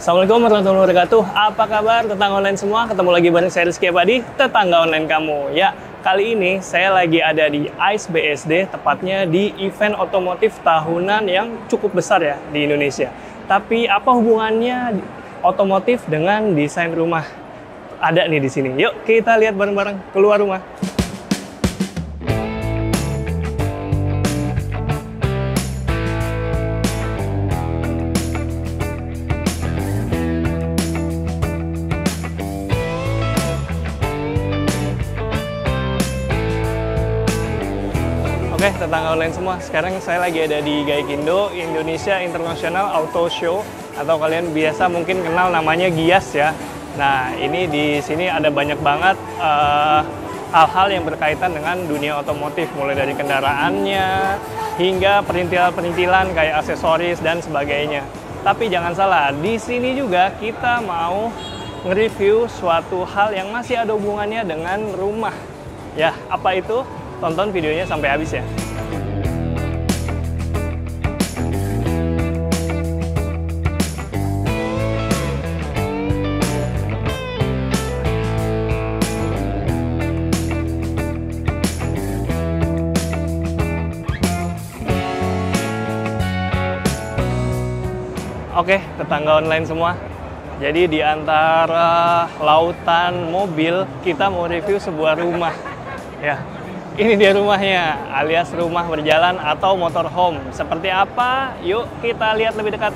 Assalamualaikum warahmatullahi wabarakatuh. Apa kabar tentang online semua? Ketemu lagi bareng saya Rizky Abadi, tetangga online kamu. Ya, kali ini saya lagi ada di ICE BSD, tepatnya di event otomotif tahunan yang cukup besar ya di Indonesia. Tapi apa hubungannya otomotif dengan desain rumah? Ada nih di sini. Yuk kita lihat bareng-bareng keluar rumah. Oke, tetangga online semua. Sekarang saya lagi ada di Gaikindo, Indonesia International Auto Show, atau kalian biasa mungkin kenal namanya GIAS ya. Nah, ini di sini ada banyak banget hal-hal yang berkaitan dengan dunia otomotif, mulai dari kendaraannya hingga perintilan-perintilan kayak aksesoris dan sebagainya. Tapi jangan salah, di sini juga kita mau nge-review suatu hal yang masih ada hubungannya dengan rumah. Ya, apa itu? Tonton videonya sampai habis ya. Oke, tetangga online semua. Jadi di antara lautan mobil, kita mau review sebuah rumah. Ya. Ini dia rumahnya, alias rumah berjalan atau motorhome. Seperti apa? Yuk kita lihat lebih dekat.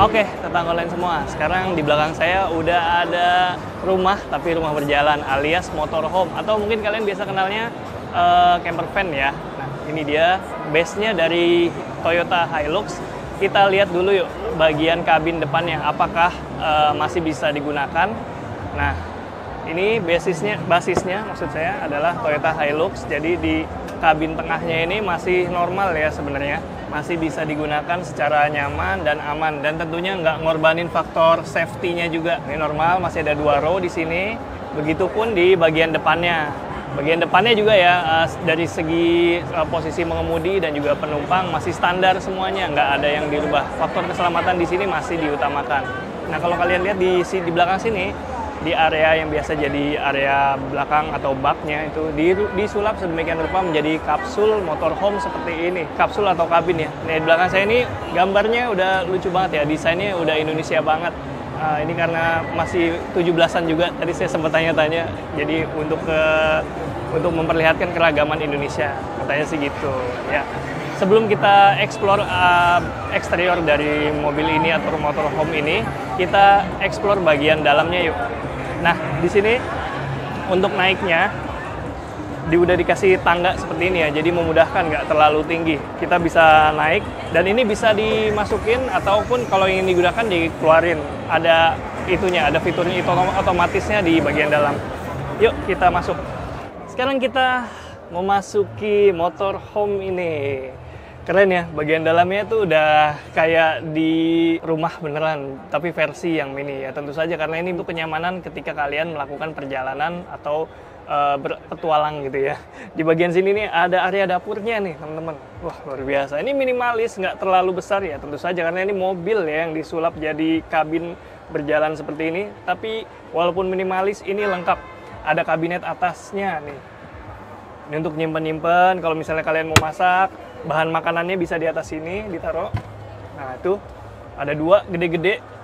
Oke, tetangga online semua. Sekarang di belakang saya udah ada rumah, tapi rumah berjalan alias motorhome. Atau mungkin kalian biasa kenalnya camper van ya. Nah, ini dia base-nya dari Toyota Hilux. Kita lihat dulu yuk bagian kabin depannya, apakah masih bisa digunakan. Nah, ini basisnya maksud saya adalah Toyota Hilux. Jadi di kabin tengahnya ini masih normal ya sebenarnya, masih bisa digunakan secara nyaman dan aman, dan tentunya nggak ngorbanin faktor safety-nya juga. Ini normal, masih ada 2 row di sini. Begitupun di bagian depannya. Bagian depannya juga ya, dari segi posisi mengemudi dan juga penumpang masih standar semuanya, nggak ada yang dirubah. Faktor keselamatan di sini masih diutamakan. Nah, kalau kalian lihat di belakang sini, di area yang biasa jadi area belakang atau baknya itu disulap sedemikian rupa menjadi kapsul motorhome seperti ini. Kapsul atau kabin ya. Nah, di belakang saya ini gambarnya udah lucu banget ya, desainnya udah Indonesia banget. Ini karena masih 17-an juga, tadi saya sempat tanya-tanya, jadi untuk memperlihatkan keragaman Indonesia, katanya sih gitu ya. Sebelum kita explore eksterior dari mobil ini atau motorhome ini, kita explore bagian dalamnya yuk. Nah, di sini untuk naiknya udah dikasih tangga seperti ini ya, jadi memudahkan, nggak terlalu tinggi. Kita bisa naik, dan ini bisa dimasukin ataupun kalau ingin digunakan dikeluarin. Ada itunya, ada fiturnya otomatisnya di bagian dalam. Yuk kita masuk. Sekarang kita memasuki motorhome ini. Keren ya, bagian dalamnya tuh udah kayak di rumah beneran, tapi versi yang mini ya. Tentu saja karena ini untuk kenyamanan ketika kalian melakukan perjalanan atau berpetualang gitu ya. Di bagian sini nih ada area dapurnya nih teman-teman. Wah, luar biasa. Ini minimalis, nggak terlalu besar ya tentu saja karena ini mobil ya yang disulap jadi kabin berjalan seperti ini. Tapi walaupun minimalis, ini lengkap. Ada kabinet atasnya nih. Ini untuk nyimpen-nyimpen. Kalau misalnya kalian mau masak, bahan makanannya bisa di atas sini ditaruh. Nah, itu ada 2 gede-gede.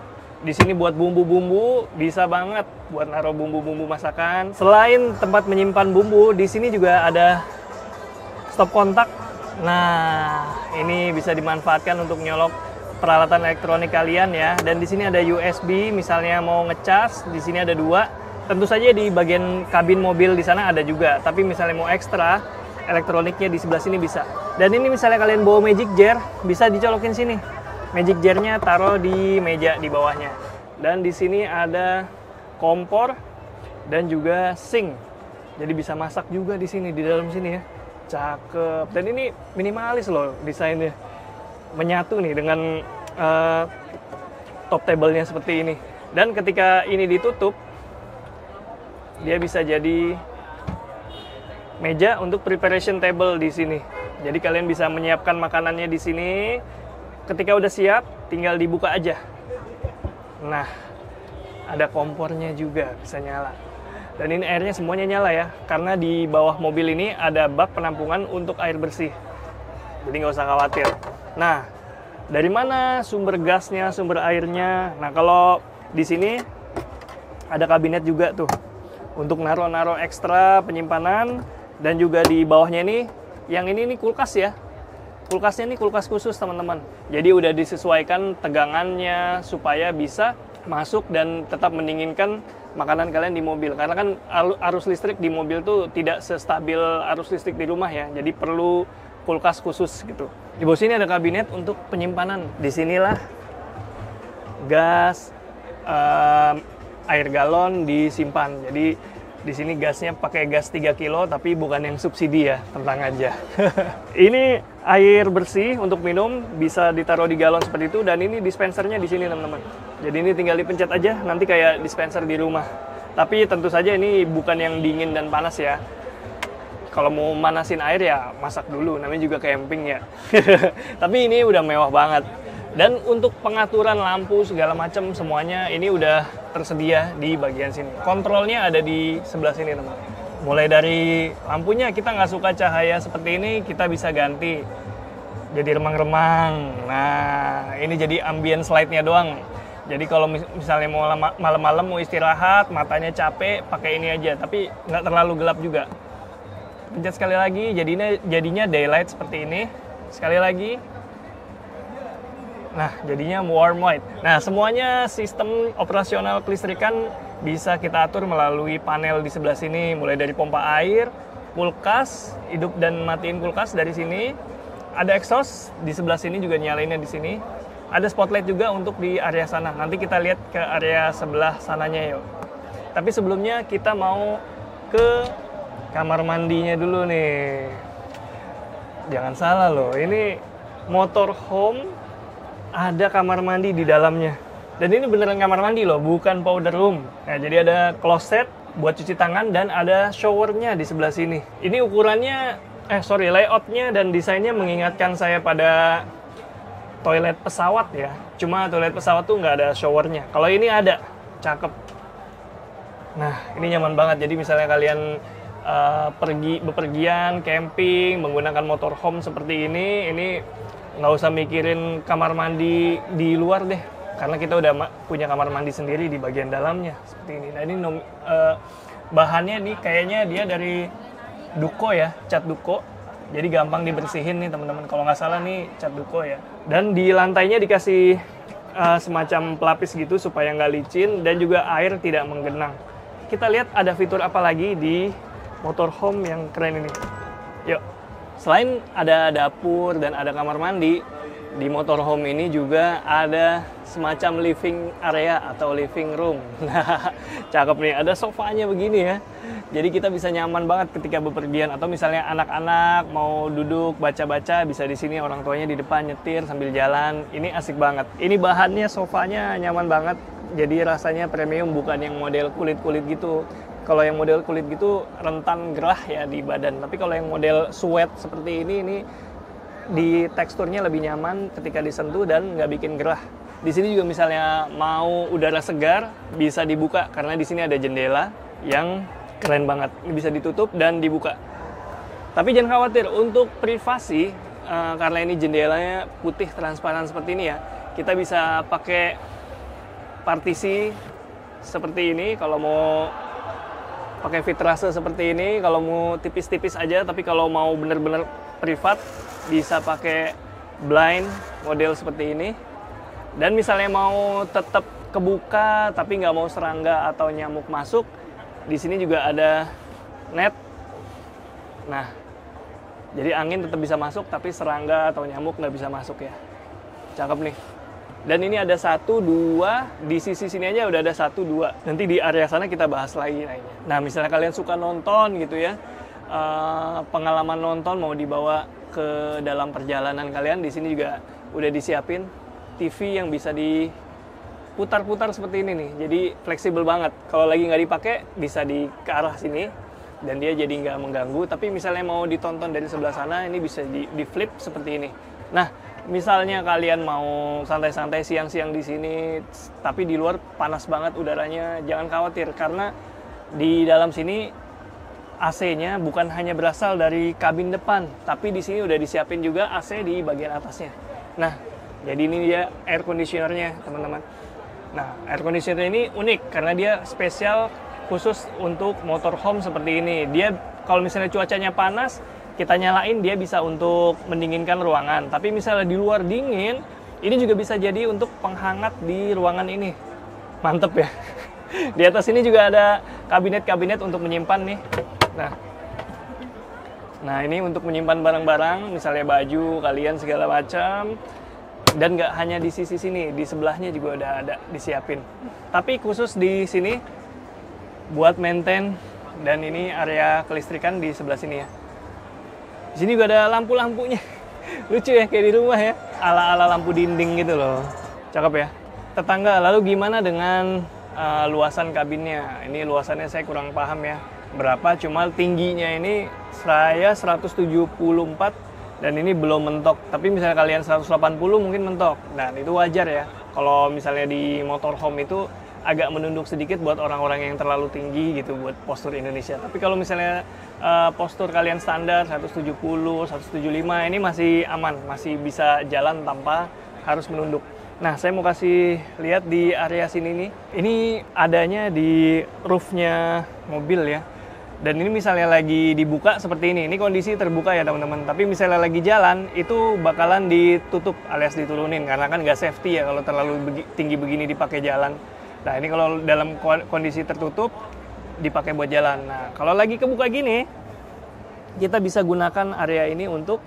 Di sini buat bumbu-bumbu, bisa banget buat naruh bumbu-bumbu masakan. Selain tempat menyimpan bumbu, di sini juga ada stop kontak. Nah, ini bisa dimanfaatkan untuk nyolok peralatan elektronik kalian ya. Dan di sini ada USB, misalnya mau ngecas, di sini ada 2. Tentu saja di bagian kabin mobil di sana ada juga. Tapi misalnya mau ekstra, elektroniknya di sebelah sini bisa. Dan ini misalnya kalian bawa magic jar, bisa dicolokin sini. Magic jar-nya taruh di meja di bawahnya. Dan di sini ada kompor dan juga sink. Jadi bisa masak juga di sini, di dalam sini ya. Cakep. Dan ini minimalis loh desainnya. Menyatu nih dengan top table-nya seperti ini. Dan ketika ini ditutup, dia bisa jadi meja untuk preparation table di sini. Jadi kalian bisa menyiapkan makanannya di sini. Ketika udah siap, tinggal dibuka aja. Nah, ada kompornya juga bisa nyala. Dan ini airnya semuanya nyala ya, karena di bawah mobil ini ada bak penampungan untuk air bersih. Jadi nggak usah khawatir. Nah, dari mana sumber gasnya, sumber airnya? Nah, kalau di sini ada kabinet juga tuh untuk naro-naro ekstra penyimpanan, dan juga di bawahnya ini, yang ini kulkas ya. Kulkasnya ini kulkas khusus teman-teman. Jadi udah disesuaikan tegangannya supaya bisa masuk dan tetap mendinginkan makanan kalian di mobil. Karena kan arus listrik di mobil tuh tidak sestabil arus listrik di rumah ya. Jadi perlu kulkas khusus gitu. Di bawah sini ada kabinet untuk penyimpanan. Disinilah gas, air galon disimpan. Jadi di sini gasnya pakai gas 3 kilo tapi bukan yang subsidi ya, tenang aja. Ini air bersih untuk minum bisa ditaruh di galon seperti itu, dan ini dispensernya di sini teman-teman. Jadi ini tinggal dipencet aja, nanti kayak dispenser di rumah. Tapi tentu saja ini bukan yang dingin dan panas ya. Kalau mau manasin air ya masak dulu, namanya juga camping ya. Tapi ini udah mewah banget. Dan untuk pengaturan lampu segala macam semuanya ini udah tersedia di bagian sini. Kontrolnya ada di sebelah sini teman. Mulai dari lampunya, kita nggak suka cahaya seperti ini, kita bisa ganti jadi remang-remang. Nah, ini jadi ambient slide-nya doang. Jadi kalau misalnya mau malam-malam mau istirahat, matanya capek, pakai ini aja. Tapi nggak terlalu gelap juga. Pencet sekali lagi, jadinya daylight seperti ini. Sekali lagi. Nah, jadinya warm white. Nah, semuanya sistem operasional kelistrikan bisa kita atur melalui panel di sebelah sini. Mulai dari pompa air, kulkas, hidup dan matiin kulkas dari sini. Ada exhaust di sebelah sini juga nyalainnya di sini. Ada spotlight juga untuk di area sana. Nanti kita lihat ke area sebelah sananya yuk. Tapi sebelumnya kita mau ke kamar mandinya dulu nih. Jangan salah loh, ini motorhome ada kamar mandi di dalamnya. Dan ini beneran kamar mandi loh, bukan powder room. Nah, jadi ada closet buat cuci tangan dan ada showernya di sebelah sini. Ini ukurannya, layoutnya dan desainnya mengingatkan saya pada toilet pesawat ya. Cuma toilet pesawat tuh nggak ada showernya. Kalau ini ada, cakep. Nah, ini nyaman banget. Jadi misalnya kalian bepergian, camping, menggunakan motorhome seperti ini nggak usah mikirin kamar mandi di luar deh, karena kita udah punya kamar mandi sendiri di bagian dalamnya seperti ini. Nah, ini bahannya nih kayaknya dia dari Duko ya, cat Duko, jadi gampang dibersihin nih teman-teman. Kalau nggak salah nih cat Duko ya. Dan di lantainya dikasih semacam pelapis gitu supaya nggak licin dan juga air tidak menggenang. Kita lihat ada fitur apa lagi di motorhome yang keren ini. Yuk. Selain ada dapur dan ada kamar mandi, di motorhome ini juga ada semacam living area atau living room. Nah, cakep nih, ada sofanya begini ya. Jadi kita bisa nyaman banget ketika bepergian, atau misalnya anak-anak mau duduk baca-baca, bisa di sini, orang tuanya di depan nyetir sambil jalan. Ini asik banget. Ini bahannya, sofanya nyaman banget. Jadi rasanya premium, bukan yang model kulit-kulit gitu. Kalau yang model kulit gitu rentan gerah ya di badan. Tapi kalau yang model suede seperti ini di teksturnya lebih nyaman ketika disentuh dan nggak bikin gerah. Di sini juga misalnya mau udara segar bisa dibuka karena di sini ada jendela yang keren banget. Ini bisa ditutup dan dibuka. Tapi jangan khawatir untuk privasi, karena ini jendelanya putih transparan seperti ini ya. Kita bisa pakai partisi seperti ini kalau mau pakai vitrase seperti ini, kalau mau tipis-tipis aja. Tapi kalau mau bener-bener privat bisa pakai blind model seperti ini. Dan misalnya mau tetap kebuka tapi nggak mau serangga atau nyamuk masuk, di sini juga ada net. Nah, jadi angin tetap bisa masuk tapi serangga atau nyamuk nggak bisa masuk ya. Cakep nih. Dan ini ada 1, 2, di sisi sini aja udah ada 1, 2. Nanti di area sana kita bahas lagi lainnya. Nah, misalnya kalian suka nonton gitu ya, pengalaman nonton mau dibawa ke dalam perjalanan kalian, di sini juga udah disiapin TV yang bisa diputar-putar seperti ini nih. Jadi fleksibel banget. Kalau lagi nggak dipakai bisa ke arah sini, dan dia jadi nggak mengganggu. Tapi misalnya mau ditonton dari sebelah sana, ini bisa di flip seperti ini. Nah, misalnya kalian mau santai-santai siang-siang di sini, tapi di luar panas banget udaranya, jangan khawatir karena di dalam sini AC-nya bukan hanya berasal dari kabin depan, tapi di sini udah disiapin juga AC di bagian atasnya. Nah, jadi ini dia air conditioner-nya, teman-teman. Nah, air conditioner ini unik karena dia spesial khusus untuk motorhome seperti ini. Dia kalau misalnya cuacanya panas, kita nyalain dia bisa untuk mendinginkan ruangan. Tapi misalnya di luar dingin, ini juga bisa jadi untuk penghangat di ruangan ini. Mantep ya. Di atas ini juga ada kabinet-kabinet untuk menyimpan nih. Nah ini untuk menyimpan barang-barang, misalnya baju kalian segala macam. Dan nggak hanya di sisi sini, di sebelahnya juga udah ada disiapin. Tapi khusus di sini buat maintain, dan ini area kelistrikan di sebelah sini ya. Di sini juga ada lampu-lampunya. Lucu ya, kayak di rumah ya. Ala-ala lampu dinding gitu loh. Cakep ya. Tetangga, lalu gimana dengan luasan kabinnya? Ini luasannya saya kurang paham ya. Berapa, cuma tingginya ini saya 174 dan ini belum mentok. Tapi misalnya kalian 180 mungkin mentok. Nah, itu wajar ya. Kalau misalnya di motorhome itu agak menunduk sedikit buat orang-orang yang terlalu tinggi gitu buat postur Indonesia. Tapi kalau misalnya postur kalian standar 170, 175 ini masih aman, masih bisa jalan tanpa harus menunduk. Nah, saya mau kasih lihat di area sini nih. Ini adanya di roof-nya mobil ya. Dan ini misalnya lagi dibuka seperti ini kondisi terbuka ya teman-teman. Tapi misalnya lagi jalan, itu bakalan ditutup alias diturunin. Karena kan nggak safety ya kalau terlalu tinggi begini dipakai jalan. Nah ini kalau dalam kondisi tertutup, dipakai buat jalan. Nah kalau lagi kebuka gini, kita bisa gunakan area ini untuk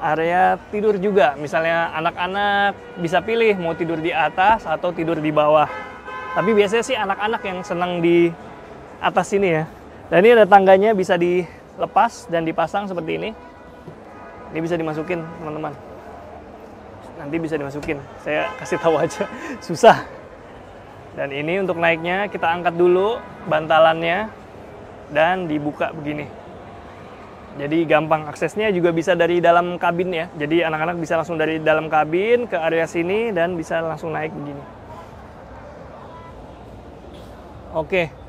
area tidur juga. Misalnya anak-anak bisa pilih mau tidur di atas atau tidur di bawah. Tapi biasanya sih anak-anak yang senang di atas sini ya. Dan ini ada tangganya, bisa dilepas dan dipasang seperti ini. Ini bisa dimasukin, teman-teman. Nanti bisa dimasukin. Saya kasih tahu aja, susah. Dan ini untuk naiknya, kita angkat dulu bantalannya dan dibuka begini. Jadi gampang, aksesnya juga bisa dari dalam kabin ya. Jadi anak-anak bisa langsung dari dalam kabin ke area sini dan bisa langsung naik begini. Oke.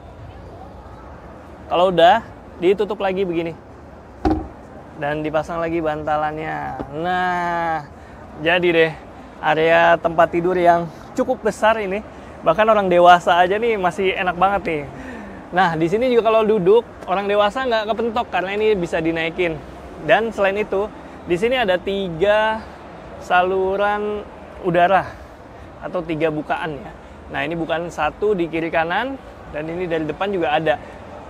Kalau udah, ditutup lagi begini. Dan dipasang lagi bantalannya. Nah, jadi deh area tempat tidur yang cukup besar ini. Bahkan orang dewasa aja nih masih enak banget nih. Nah, di sini juga kalau duduk, orang dewasa nggak kepentok karena ini bisa dinaikin. Dan selain itu, di sini ada 3 saluran udara atau 3 bukaan ya. Nah, ini bukan satu di kiri kanan dan ini dari depan juga ada.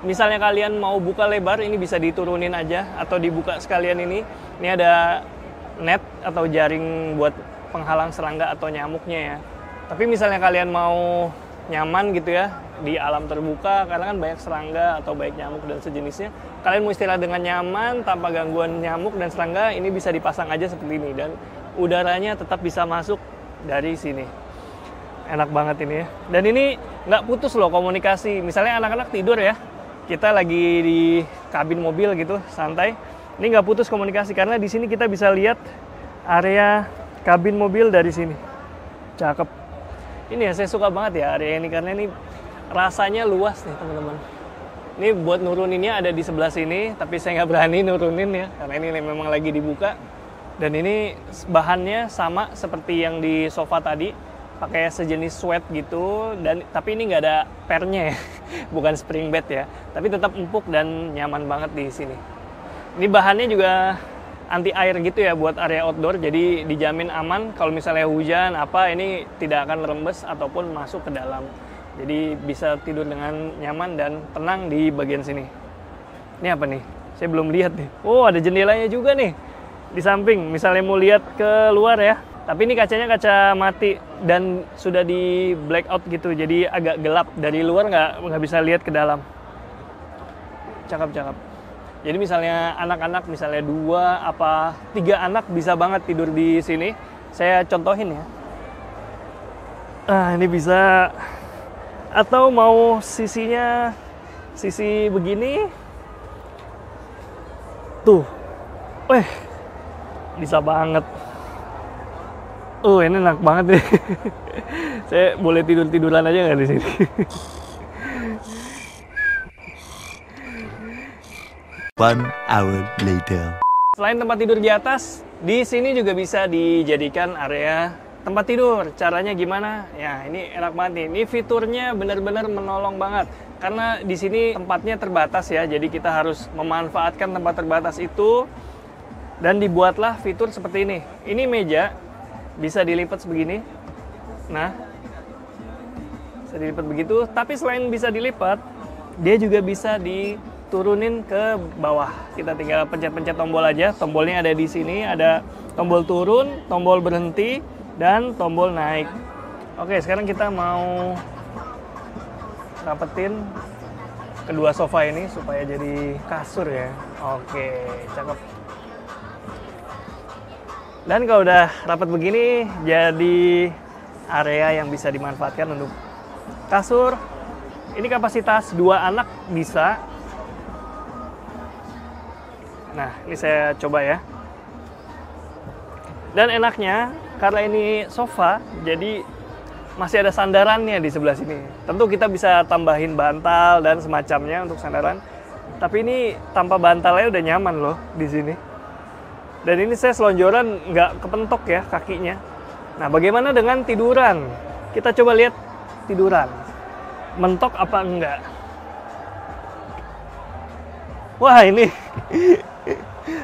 Misalnya kalian mau buka lebar, ini bisa diturunin aja atau dibuka sekalian ini. Ini ada net atau jaring buat penghalang serangga atau nyamuknya ya. Tapi misalnya kalian mau nyaman gitu ya di alam terbuka, karena kan banyak serangga atau banyak nyamuk dan sejenisnya. Kalian mau istirahat dengan nyaman tanpa gangguan nyamuk dan serangga, ini bisa dipasang aja seperti ini dan udaranya tetap bisa masuk dari sini. Enak banget ini ya. Dan ini nggak putus loh komunikasi. Misalnya anak-anak tidur ya, kita lagi di kabin mobil gitu, santai. Ini nggak putus komunikasi karena di sini kita bisa lihat area kabin mobil dari sini. Cakep. Ini ya, saya suka banget ya area ini karena ini rasanya luas nih teman-teman. Ini buat nuruninnya ada di sebelah sini, tapi saya nggak berani nurunin ya karena ini memang lagi dibuka. Dan ini bahannya sama seperti yang di sofa tadi, pakai sejenis sweat gitu, dan tapi ini nggak ada pernya ya, bukan spring bed ya, tapi tetap empuk dan nyaman banget di sini. Ini bahannya juga anti air gitu ya buat area outdoor, jadi dijamin aman kalau misalnya hujan apa ini tidak akan rembes ataupun masuk ke dalam. Jadi bisa tidur dengan nyaman dan tenang di bagian sini. Ini apa nih? Saya belum lihat nih. Oh, ada jendelanya juga nih di samping. Misalnya mau lihat ke luar ya. Tapi ini kacanya kaca mati dan sudah di blackout gitu, jadi agak gelap. Dari luar nggak bisa lihat ke dalam. Cakep-cakep. Jadi misalnya anak-anak, misalnya 2 apa 3 anak bisa banget tidur di sini. Saya contohin ya. Ini bisa. Atau mau sisinya sisi begini, Tuh. Bisa banget. Ini enak banget deh. Saya boleh tidur-tiduran aja nggak di sini? 1 hour later. Selain tempat tidur di atas, di sini juga bisa dijadikan area tempat tidur. Caranya gimana? Ya, ini enak banget nih. Ini fiturnya benar-benar menolong banget. Karena di sini tempatnya terbatas ya, jadi kita harus memanfaatkan tempat terbatas itu. Dan dibuatlah fitur seperti ini. Ini meja, bisa dilipat sebegini. Nah, bisa dilipat begitu. Tapi selain bisa dilipat, dia juga bisa diturunin ke bawah. Kita tinggal pencet-pencet tombol aja. Tombolnya ada di sini, ada tombol turun, tombol berhenti, dan tombol naik. Oke, sekarang kita mau rapetin kedua sofa ini supaya jadi kasur ya. Oke, cakep. Dan kalau udah rapat begini, jadi area yang bisa dimanfaatkan untuk kasur. Ini kapasitas 2 anak bisa. Nah, ini saya coba ya. Dan enaknya, karena ini sofa, jadi masih ada sandarannya di sebelah sini. Tentu kita bisa tambahin bantal dan semacamnya untuk sandaran. Tapi ini tanpa bantalnya udah nyaman loh di sini. Dan ini saya selonjoran nggak kepentok ya kakinya. Nah, bagaimana dengan tiduran? Kita coba lihat tiduran. Mentok apa enggak? Wah, ini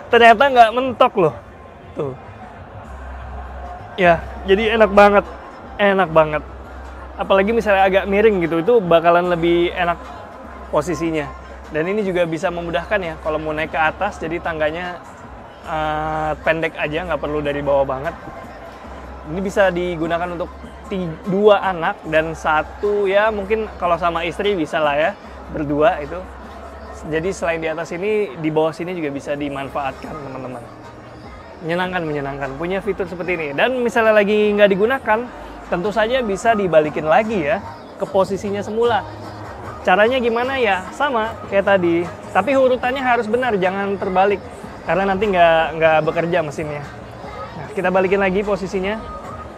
ternyata nggak mentok loh. Tuh. Ya, jadi enak banget. Enak banget. Apalagi misalnya agak miring gitu, itu bakalan lebih enak posisinya. Dan ini juga bisa memudahkan ya, kalau mau naik ke atas, jadi tangganya pendek aja, nggak perlu dari bawah banget. Ini bisa digunakan untuk 2 anak dan 1 ya, mungkin kalau sama istri bisa lah ya, berdua itu. Jadi selain di atas ini, di bawah sini juga bisa dimanfaatkan teman-teman. Menyenangkan, punya fitur seperti ini. Dan misalnya lagi nggak digunakan, tentu saja bisa dibalikin lagi ya ke posisinya semula. Caranya gimana ya? Sama kayak tadi, tapi urutannya harus benar, jangan terbalik. Karena nanti nggak bekerja mesinnya. Nah, kita balikin lagi posisinya.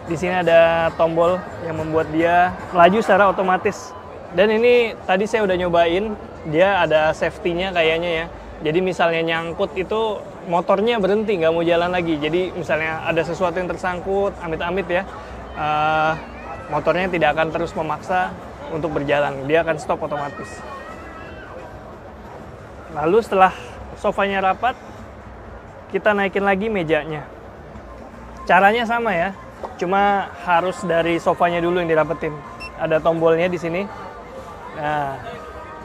Di sini ada tombol yang membuat dia melaju secara otomatis. Dan ini tadi saya udah nyobain, dia ada safety-nya kayaknya ya. Jadi misalnya nyangkut itu motornya berhenti, nggak mau jalan lagi. Jadi misalnya ada sesuatu yang tersangkut, amit-amit ya, motornya tidak akan terus memaksa untuk berjalan. Dia akan stop otomatis. Lalu setelah sofanya rapat, kita naikin lagi mejanya. Caranya sama ya, cuma harus dari sofanya dulu yang dirapetin. Ada tombolnya di sini. Nah,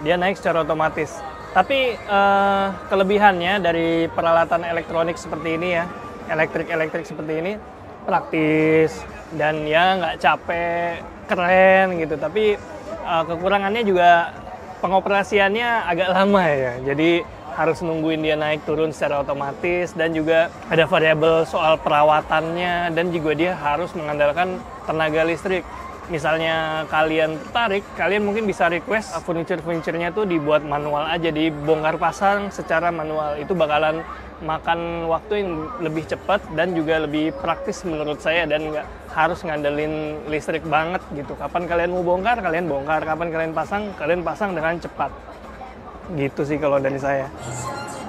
dia naik secara otomatis. Tapi kelebihannya dari peralatan elektronik seperti ini ya, elektrik seperti ini, praktis dan ya nggak capek, keren gitu. Tapi kekurangannya juga pengoperasiannya agak lama ya. Jadi harus nungguin dia naik turun secara otomatis, dan juga ada variabel soal perawatannya, dan juga dia harus mengandalkan tenaga listrik. Misalnya kalian tertarik, kalian mungkin bisa request furniture-nya tuh dibuat manual aja, dibongkar pasang secara manual. Itu bakalan makan waktu yang lebih cepat dan juga lebih praktis menurut saya, dan nggak harus ngandelin listrik banget gitu. Kapan kalian mau bongkar, kalian bongkar. Kapan kalian pasang dengan cepat. Gitu sih kalau dari saya.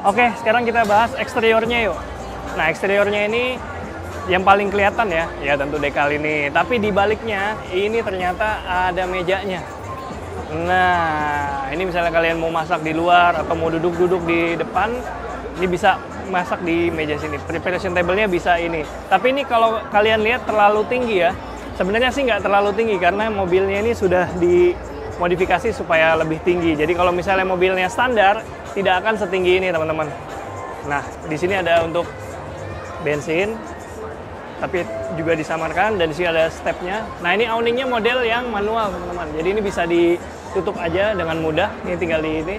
Oke, sekarang kita bahas eksteriornya yuk. Nah, eksteriornya ini yang paling kelihatan ya tentu dekal ini. Tapi di baliknya ini ternyata ada mejanya. Nah, ini misalnya kalian mau masak di luar atau mau duduk-duduk di depan, ini bisa masak di meja sini. Preparation table-nya bisa ini. Tapi ini kalau kalian lihat terlalu tinggi ya. Sebenarnya sih nggak terlalu tinggi karena mobilnya ini sudah dimodifikasi supaya lebih tinggi. Jadi kalau misalnya mobilnya standar, tidak akan setinggi ini teman-teman. Nah, di sini ada untuk bensin, tapi juga disamarkan, dan di sini ada stepnya. Nah, ini awningnya model yang manual teman-teman. Jadi ini bisa ditutup aja dengan mudah. Ini tinggal di ini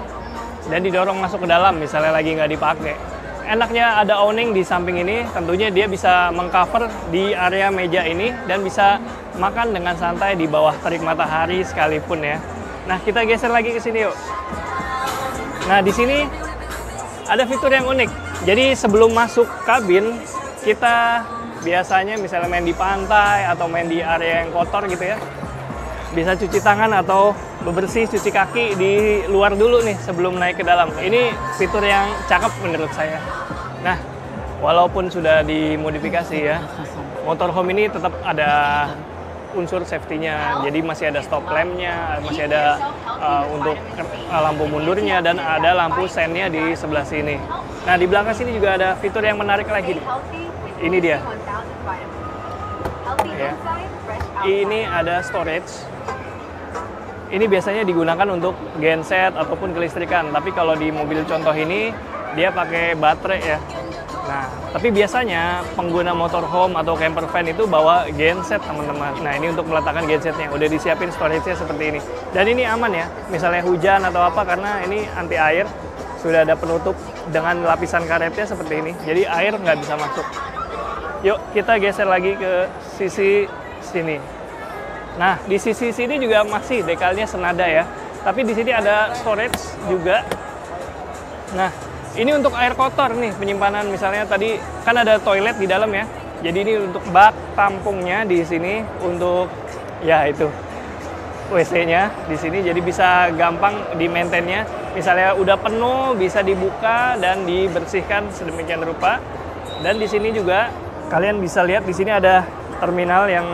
dan didorong masuk ke dalam misalnya lagi nggak dipakai. Enaknya ada awning di samping ini, tentunya dia bisa mengcover di area meja ini dan bisa makan dengan santai di bawah terik matahari sekalipun ya. Nah, kita geser lagi ke sini yuk. Nah, di sini ada fitur yang unik. Jadi sebelum masuk kabin, kita biasanya misalnya main di pantai atau main di area yang kotor gitu ya, bisa cuci tangan atau bebersih, cuci kaki di luar dulu nih sebelum naik ke dalam. Ini fitur yang cakep menurut saya. Nah, walaupun sudah dimodifikasi ya, motorhome ini tetap ada unsur safety-nya. Jadi masih ada stop lamp-nya, masih ada untuk lampu mundurnya, dan ada lampu sen-nya di sebelah sini. Nah, di belakang sini juga ada fitur yang menarik lagi nih. Ini dia. Ya. Ini ada storage. Ini biasanya digunakan untuk genset ataupun kelistrikan. Tapi kalau di mobil contoh ini, dia pakai baterai ya. Nah, tapi biasanya pengguna motorhome atau camper van itu bawa genset, teman-teman. Nah, ini untuk meletakkan gensetnya. Udah disiapin storage-nya seperti ini. Dan ini aman ya, misalnya hujan atau apa, karena ini anti air. Sudah ada penutup dengan lapisan karetnya seperti ini. Jadi air nggak bisa masuk. Yuk, kita geser lagi ke sisi sini. Nah, di sisi sini juga masih dekalnya senada ya. Tapi di sini ada storage juga. Nah, ini untuk air kotor nih, penyimpanan misalnya tadi kan ada toilet di dalam ya. Jadi ini untuk bak tampungnya di sini, untuk ya itu WC-nya di sini, jadi bisa gampang di maintain-nya. Misalnya udah penuh bisa dibuka dan dibersihkan sedemikian rupa. Dan di sini juga kalian bisa lihat di sini ada terminal yang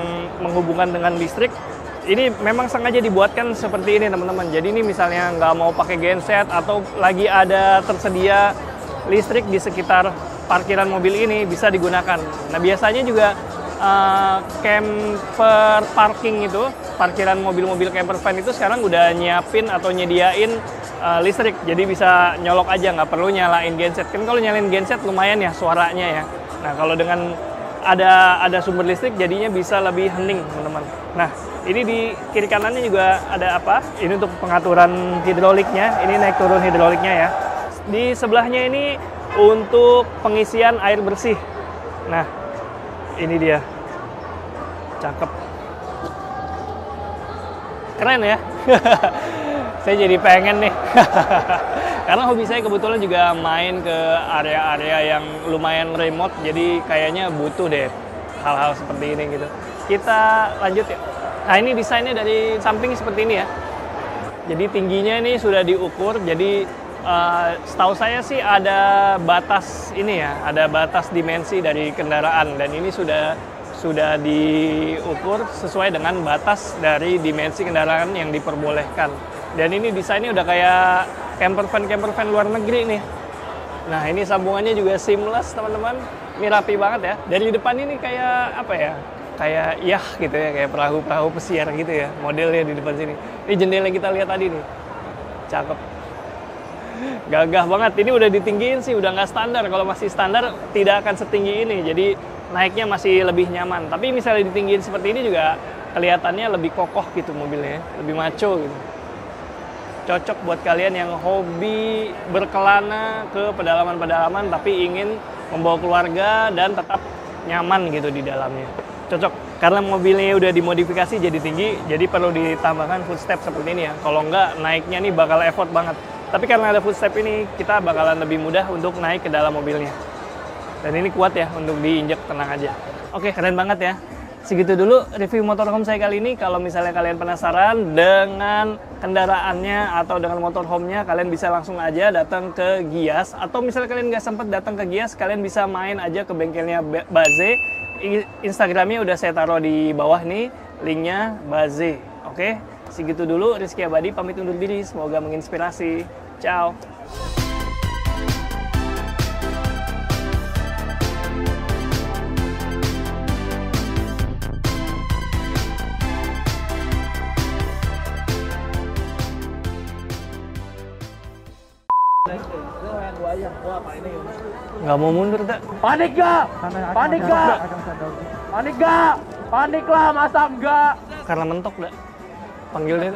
menghubungkan dengan listrik. Ini memang sengaja dibuatkan seperti ini teman-teman. Jadi ini misalnya nggak mau pakai genset atau lagi ada tersedia listrik di sekitar parkiran mobil ini, bisa digunakan. Nah, biasanya juga camper parking itu, parkiran mobil-mobil camper van itu sekarang udah nyiapin atau nyediain listrik. Jadi bisa nyolok aja, nggak perlu nyalain genset. Kan kalau nyalain genset lumayan ya suaranya ya. Nah, kalau dengan ada sumber listrik jadinya bisa lebih hening teman-teman. Nah, ini di kiri kanannya juga ada apa? Ini untuk pengaturan hidroliknya. Ini naik turun hidroliknya ya. Di sebelahnya ini untuk pengisian air bersih. Nah, ini dia. Cakep. Keren ya. Saya jadi pengen nih. Karena hobi saya kebetulan juga main ke area-area yang lumayan remote. Jadi kayaknya butuh deh hal-hal seperti ini gitu. Kita lanjut ya. Nah, ini desainnya dari samping seperti ini ya. Jadi tingginya ini sudah diukur. Jadi setahu saya sih ada batas ini ya, ada batas dimensi dari kendaraan, dan ini sudah diukur sesuai dengan batas dari dimensi kendaraan yang diperbolehkan. Dan ini desainnya udah kayak camper van luar negeri nih. Nah, ini sambungannya juga seamless teman-teman. Ini rapi banget ya. Dari depan ini kayak apa ya? Kayak yah gitu ya, kayak perahu pesiar gitu ya, modelnya di depan sini. Ini jendela yang kita lihat tadi nih, cakep, gagah banget. Ini udah ditinggiin sih, udah nggak standar. Kalau masih standar tidak akan setinggi ini, jadi naiknya masih lebih nyaman. Tapi misalnya ditinggiin seperti ini juga kelihatannya lebih kokoh gitu mobilnya, lebih maco gitu. Cocok buat kalian yang hobi berkelana ke pedalaman-pedalaman tapi ingin membawa keluarga dan tetap nyaman gitu di dalamnya. Cocok, karena mobilnya udah dimodifikasi jadi tinggi, jadi perlu ditambahkan footstep seperti ini ya. Kalau nggak, naiknya nih bakal effort banget. Tapi karena ada footstep ini, kita bakalan lebih mudah untuk naik ke dalam mobilnya. Dan ini kuat ya untuk diinjak, tenang aja. Oke, keren banget ya. Segitu dulu review motorhome saya kali ini. Kalau misalnya kalian penasaran dengan kendaraannya atau dengan motorhome-nya, kalian bisa langsung aja datang ke Gias. Atau misalnya kalian nggak sempat datang ke Gias, kalian bisa main aja ke bengkelnya Baze. Instagramnya udah saya taruh di bawah nih, linknya Baze. Oke, segitu dulu. Rizky Abadi pamit undur diri. Semoga menginspirasi. Ciao. Nggak mau mundur, tak? Panik gak? Panik gak? Panik gak? Panik lah, masa enggak? Karena mentok, dah. Panggilnya.